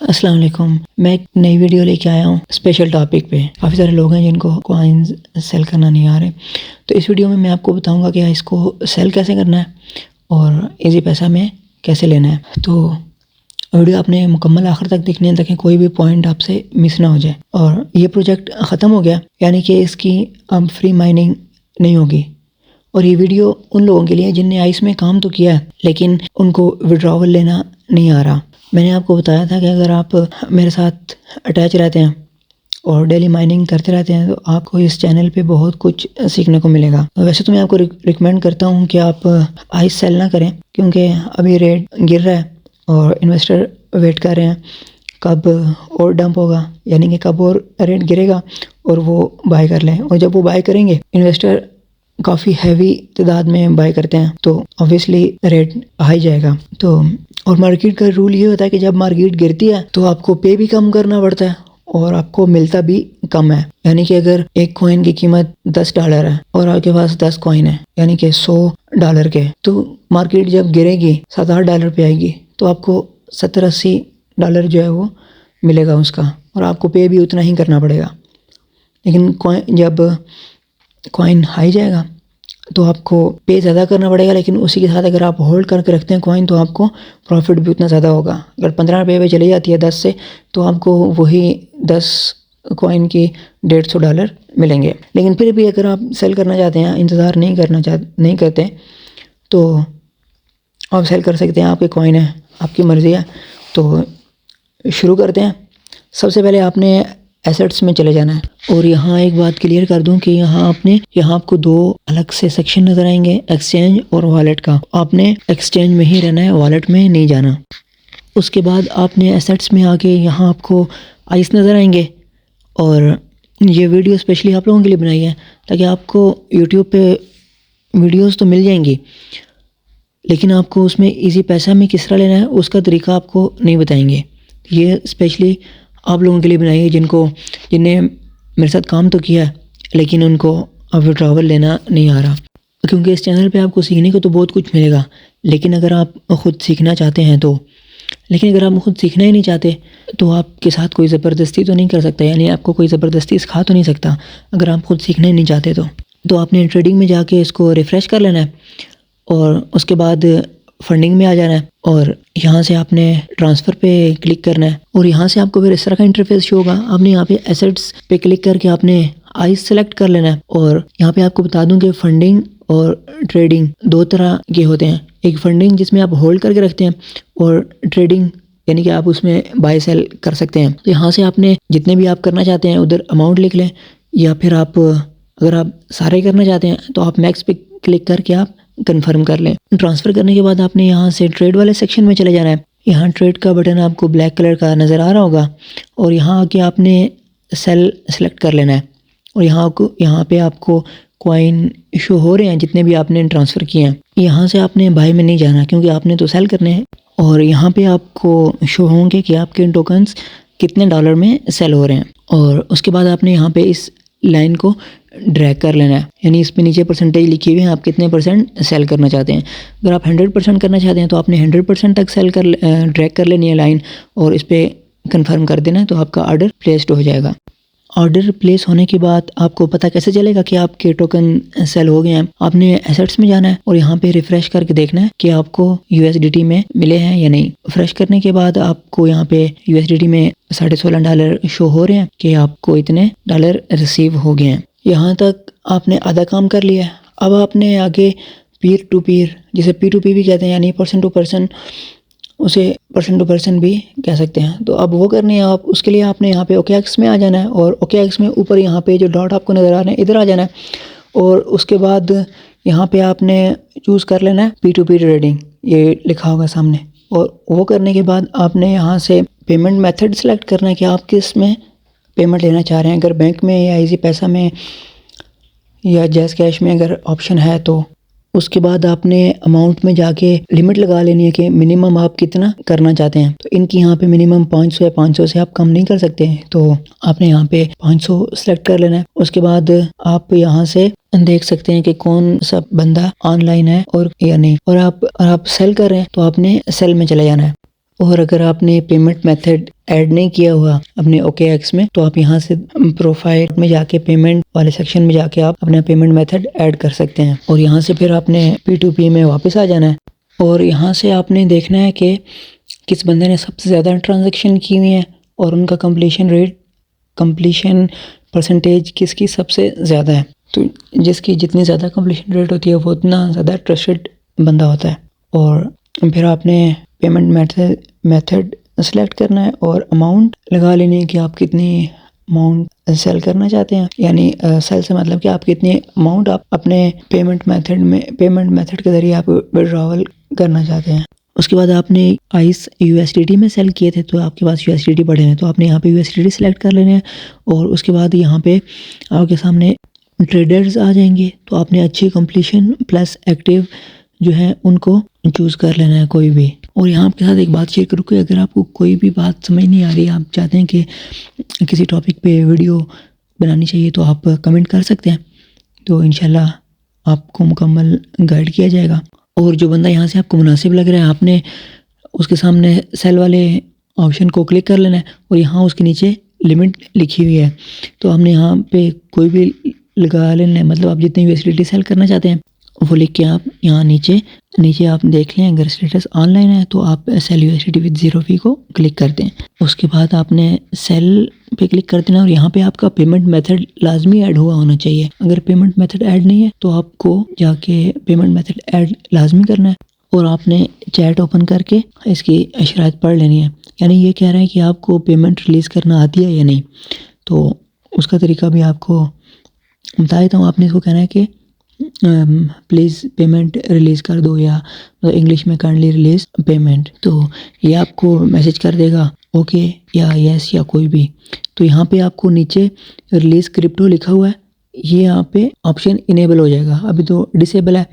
अस्सलाम वालेकुम। मैं एक नई वीडियो लेके आया हूँ स्पेशल टॉपिक पे। काफ़ी सारे लोग हैं जिनको कॉइन्स सेल करना नहीं आ रहे, तो इस वीडियो में मैं आपको बताऊंगा कि इसको सेल कैसे करना है और इजी पैसा में कैसे लेना है। तो वीडियो आपने मुकम्मल आखिर तक देखनी है ताकि कोई भी पॉइंट आपसे मिस ना हो जाए। और ये प्रोजेक्ट ख़त्म हो गया, यानी कि इसकी अब फ्री माइनिंग नहीं होगी। और ये वीडियो उन लोगों के लिए जिनने आइस में काम तो किया है लेकिन उनको विड्रॉवल लेना नहीं आ रहा। मैंने आपको बताया था कि अगर आप मेरे साथ अटैच रहते हैं और डेली माइनिंग करते रहते हैं तो आपको इस चैनल पे बहुत कुछ सीखने को मिलेगा। वैसे तो मैं आपको रिकमेंड करता हूँ कि आप आइस सेल ना करें, क्योंकि अभी रेट गिर रहा है और इन्वेस्टर वेट कर रहे हैं कब और डंप होगा, यानी कि कब और रेट गिरेगा और वो बाय कर लें। और जब वो बाय करेंगे, इन्वेस्टर काफ़ी हैवी तादाद में बाय करते हैं, तो ऑब्वियसली रेट हाई जाएगा। तो और मार्केट का रूल ये होता है कि जब मार्केट गिरती है तो आपको पे भी कम करना पड़ता है और आपको मिलता भी कम है। यानी कि अगर एक कॉइन की कीमत $10 है और आपके पास 10 कॉइन है, यानी कि $100 के, तो मार्केट जब गिरेगी $7-8 पे आएगी तो आपको $70-80 जो है वो मिलेगा उसका, और आपको पे भी उतना ही करना पड़ेगा। लेकिन जब कॉइन हाई जाएगा तो आपको पे ज़्यादा करना पड़ेगा, लेकिन उसी के साथ अगर आप होल्ड करके रखते हैं कॉइन तो आपको प्रॉफिट भी उतना ज़्यादा होगा। अगर 15 रुपये पे चली जाती है 10 से, तो आपको वही 10 कॉइन की $150 मिलेंगे। लेकिन फिर भी अगर आप सेल करना चाहते हैं, इंतज़ार नहीं करते, तो आप सेल कर सकते हैं। आपके कॉइन है, आपकी मर्ज़ी है। तो शुरू करते हैं। सबसे पहले आपने एसेट्स में चले जाना है। और यहाँ एक बात क्लियर कर दूं कि यहाँ आपको दो अलग से सेक्शन नज़र आएंगे, एक्सचेंज और वॉलेट का। आपने एक्सचेंज में ही रहना है, वॉलेट में नहीं जाना। उसके बाद आपने एसेट्स में आके यहाँ आपको आइस नज़र आएंगे। और ये वीडियो स्पेशली आप लोगों के लिए बनाई है ताकि आपको यूट्यूब पे वीडियोज़ तो मिल जाएंगी, लेकिन आपको उसमें ईजी पैसा में किस तरह लेना है उसका तरीका आपको नहीं बताएंगे। ये स्पेशली आप लोगों के लिए बनाई है जिनने मेरे साथ काम तो किया है लेकिन उनको अब विड्रॉवल लेना नहीं आ रहा। क्योंकि इस चैनल पे आपको सीखने को तो बहुत कुछ मिलेगा, लेकिन अगर आप ख़ुद सीखना चाहते हैं लेकिन अगर आप खुद सीखना ही नहीं चाहते तो आपके साथ कोई ज़बरदस्ती तो नहीं कर सकता, यानी आपको कोई ज़बरदस्ती सिखा तो नहीं सकता। अगर आप खुद सीखना ही नहीं चाहते तो आपने ट्रेडिंग में जाके इसको रिफ़्रेश कर लेना है और उसके बाद फंडिंग में आ जाना है और यहाँ से आपने ट्रांसफ़र पे क्लिक करना है। और यहाँ से आपको फिर इस तरह का इंटरफेस शो होगा। आपने यहाँ पे एसेट्स पे क्लिक करके आपने आइस सेलेक्ट कर लेना है। और यहाँ पे आपको बता दूं कि फंडिंग और ट्रेडिंग दो तरह के होते हैं। एक फंडिंग जिसमें आप होल्ड करके रखते हैं, और ट्रेडिंग यानी कि आप उसमें बाय सेल कर सकते हैं। तो यहाँ से आपने जितने भी आप करना चाहते हैं उधर अमाउंट लिख लें, या फिर अगर आप सारे करना चाहते हैं तो आप मैक्स पे क्लिक करके आप कंफर्म कर लें। ट्रांसफ़र करने के बाद आपने यहाँ से ट्रेड वाले सेक्शन में चले जाना है। यहाँ ट्रेड का बटन आपको ब्लैक कलर का नज़र आ रहा होगा और यहाँ आके आपने सेल सेलेक्ट कर लेना है। और यहाँ पे आपको कॉइन शो हो रहे हैं जितने भी आपने ट्रांसफ़र किए हैं। यहाँ से आपने बाय में नहीं जाना क्योंकि आपने तो सेल करने हैं। और यहाँ पे आपको शो होंगे कि आपके टोकन्स कितने $, में सेल हो रहे हैं। और उसके बाद आपने यहाँ पे इस लाइन को ड्रैग कर लेना है, यानी इस पे नीचे परसेंटेज लिखी हुई है, आप कितने % सेल करना चाहते हैं। अगर आप 100% करना चाहते हैं तो आपने 100% तक ड्रैग कर लेनी है लाइन और इस पे कंफर्म कर देना है, तो आपका ऑर्डर प्लेस्ड हो जाएगा। ऑर्डर प्लेस होने के बाद आपको पता कैसे चलेगा कि आपके टोकन सेल हो गए हैं? आपने एसेट्स में जाना है और यहाँ पे रिफ्रेश करके देखना है कि आपको USDT में मिले हैं या नहीं। फ्रेश करने के बाद आपको यहाँ पे USDT में $16.5 शो हो रहे हैं कि आपको इतने डॉलर रिसीव हो गए हैं। यहाँ तक आपने आधा काम कर लिया है। अब आपने आगे पीर टू पीर, जिसे P2P भी कहते हैं, यानी पर्सन टू पर्सन, उसे पर्सन टू पर्सन भी कह सकते हैं। तो अब वो करनी है आप, उसके लिए आपने यहाँ पे OKX में आ जाना है और OKX में ऊपर यहाँ पे जो डॉट आपको नज़र आ रहे हैं इधर आ जाना है। और उसके बाद यहाँ पे आपने चूज़ कर लेना है P2P ट्रेडिंग, ये लिखा होगा सामने। और वो करने के बाद आपने यहाँ से पेमेंट मेथड सेलेक्ट करना है कि आप किस में पेमेंट लेना चाह रहे हैं, अगर बैंक में या ईजी पैसा में या जैज़ कैश में अगर ऑप्शन है तो। उसके बाद आपने अमाउंट में जाके लिमिट लगा लेनी है कि मिनिमम आप कितना करना चाहते हैं। तो इनकी यहाँ पे मिनिमम 500 है, 500 से आप कम नहीं कर सकते हैं, तो आपने यहाँ पे 500 सेलेक्ट कर लेना है। उसके बाद आप यहाँ से देख सकते हैं कि कौन सा बंदा ऑनलाइन है और या नहीं। और आप सेल कर रहे हैं तो आपने सेल में चले जाना है। और अगर आपने पेमेंट मेथड ऐड नहीं किया हुआ अपने OKX में, तो आप यहाँ से प्रोफाइल में जाके पेमेंट वाले सेक्शन में जाके आप अपना पेमेंट मेथड ऐड कर सकते हैं। और यहाँ से फिर आपने P2P में वापस आ जाना है और यहाँ से आपने देखना है कि किस बंदे ने सबसे ज़्यादा ट्रांजैक्शन की हुई है और उनका कंप्लीशन परसेंटेज किसकी सबसे ज़्यादा है। तो जिसकी जितनी ज़्यादा कंप्लीशन रेट होती है वो उतना ज़्यादा ट्रस्टेड बंदा होता है। और फिर आपने पेमेंट मेथड सेलेक्ट करना है और अमाउंट लगा लेनी है कि आप कितनी अमाउंट सेल करना चाहते हैं, यानी सेल से मतलब कि आप कितनी अमाउंट आप अपने पेमेंट मेथड के ज़रिए आप विड्रॉवल करना चाहते हैं। उसके बाद आपने आइस USDT में सेल किए थे तो आपके पास USDT पड़े हैं, तो आपने यहाँ पे USDT सेलेक्ट कर लेने हैं। और उसके बाद यहाँ पे आपके सामने ट्रेडर्स आ जाएंगे, तो आपने अच्छी कंप्लीशन प्लस एक्टिव जो है उनको चूज़ कर लेना है कोई भी। और यहाँ आपके साथ एक बात शेयर करूँ कि अगर आपको कोई भी बात समझ नहीं आ रही, आप चाहते हैं कि किसी टॉपिक पे वीडियो बनानी चाहिए, तो आप कमेंट कर सकते हैं, तो इंशाल्लाह आपको मुकम्मल गाइड किया जाएगा। और जो बंदा यहाँ से आपको मुनासिब लग रहा है, आपने उसके सामने सेल वाले ऑप्शन को क्लिक कर लेना है और यहाँ उसके नीचे लिमिट लिखी हुई है, तो हमने यहाँ पे कोई भी लगा लेना है। मतलब आप जितनी USDT सेल करना चाहते हैं वो लिख के आप यहाँ नीचे आप देख लें। अगर स्टेटस ऑनलाइन है तो आप सेल USDT विद 0 फी को क्लिक कर दें। उसके बाद आपने सेल पे क्लिक कर देना और यहाँ पे आपका पेमेंट मेथड लाजमी ऐड हुआ होना चाहिए। अगर पेमेंट मेथड ऐड नहीं है तो आपको जाके पेमेंट मेथड ऐड लाजमी करना है और आपने चैट ओपन करके इसकी शराइत पढ़ लेनी है। यानी ये कह रहा है कि आपको पेमेंट रिलीज़ करना आती है या नहीं, तो उसका तरीका भी आपको बता देता हूँ। आपने इसको कहना है कि प्लीज़ पेमेंट रिलीज़ कर दो, या इंग्लिश में काइंडली रिलीज़ पेमेंट, तो ये आपको मैसेज कर देगा ओके या यस या कोई भी। तो यहाँ पे आपको नीचे रिलीज़ क्रिप्टो लिखा हुआ है, ये यहाँ पे ऑप्शन इनेबल हो जाएगा, अभी तो डिसेबल है।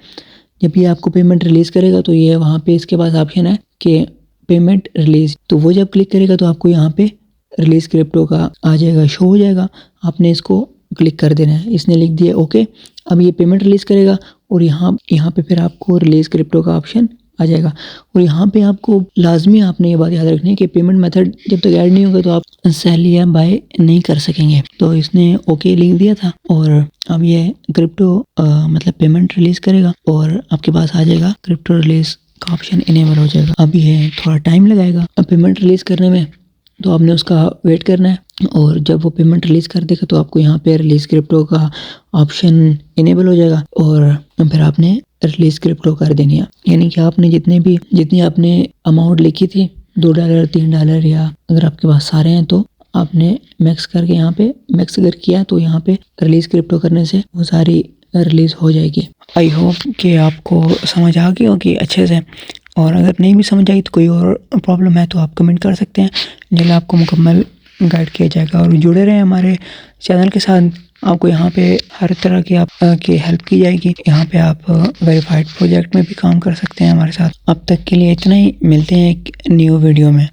जब ये आपको पेमेंट रिलीज़ करेगा तो ये वहाँ पे इसके पास ऑप्शन है कि पेमेंट रिलीज़, तो वो जब क्लिक करेगा तो आपको यहाँ पे रिलीज़ क्रिप्टो का आ जाएगा, शो हो जाएगा। आपने इसको क्लिक कर देना है। इसने लिख दिया ओके, अब ये पेमेंट रिलीज़ करेगा और यहाँ पे फिर आपको रिलीज़ क्रिप्टो का ऑप्शन आ जाएगा। और यहाँ पे आपको लाजमी आपने ये बात याद रखनी है कि पेमेंट मेथड जब तक ऐड नहीं होगा तो आप सेल या बाय नहीं कर सकेंगे। तो इसने ओके लिख दिया था और अब ये क्रिप्टो मतलब पेमेंट रिलीज़ करेगा और आपके पास आ जाएगा क्रिप्टो रिलीज़ का ऑप्शन इनेबल हो जाएगा। अब ये थोड़ा टाइम लगेगा अब पेमेंट रिलीज़ करने में, तो आपने उसका वेट करना है। और जब वो पेमेंट रिलीज़ कर देगा तो आपको यहाँ पे रिलीज़ क्रिप्टो का ऑप्शन इनेबल हो जाएगा और फिर आपने रिलीज़ क्रिप्टो कर देनी है। यानी कि आपने जितनी आपने अमाउंट लिखी थी $2 $3 या अगर आपके पास सारे हैं तो आपने मैक्स करके यहाँ पे मैक्स अगर किया तो यहाँ पे रिलीज़ क्रिप्टो करने से वो सारी रिलीज़ हो जाएगी। आई होप कि आपको समझ आ गई होगी अच्छे से, और अगर नहीं भी समझ आई तो कोई और प्रॉब्लम है तो आप कमेंट कर सकते हैं, जिससे आपको मुकम्मल गाइड किया जाएगा। और जुड़े रहें हमारे चैनल के साथ, आपको यहाँ पे हर तरह की हेल्प की जाएगी। यहाँ पे आप वेरीफाइड प्रोजेक्ट में भी काम कर सकते हैं हमारे साथ। अब तक के लिए इतना ही, मिलते हैं एक न्यू वीडियो में।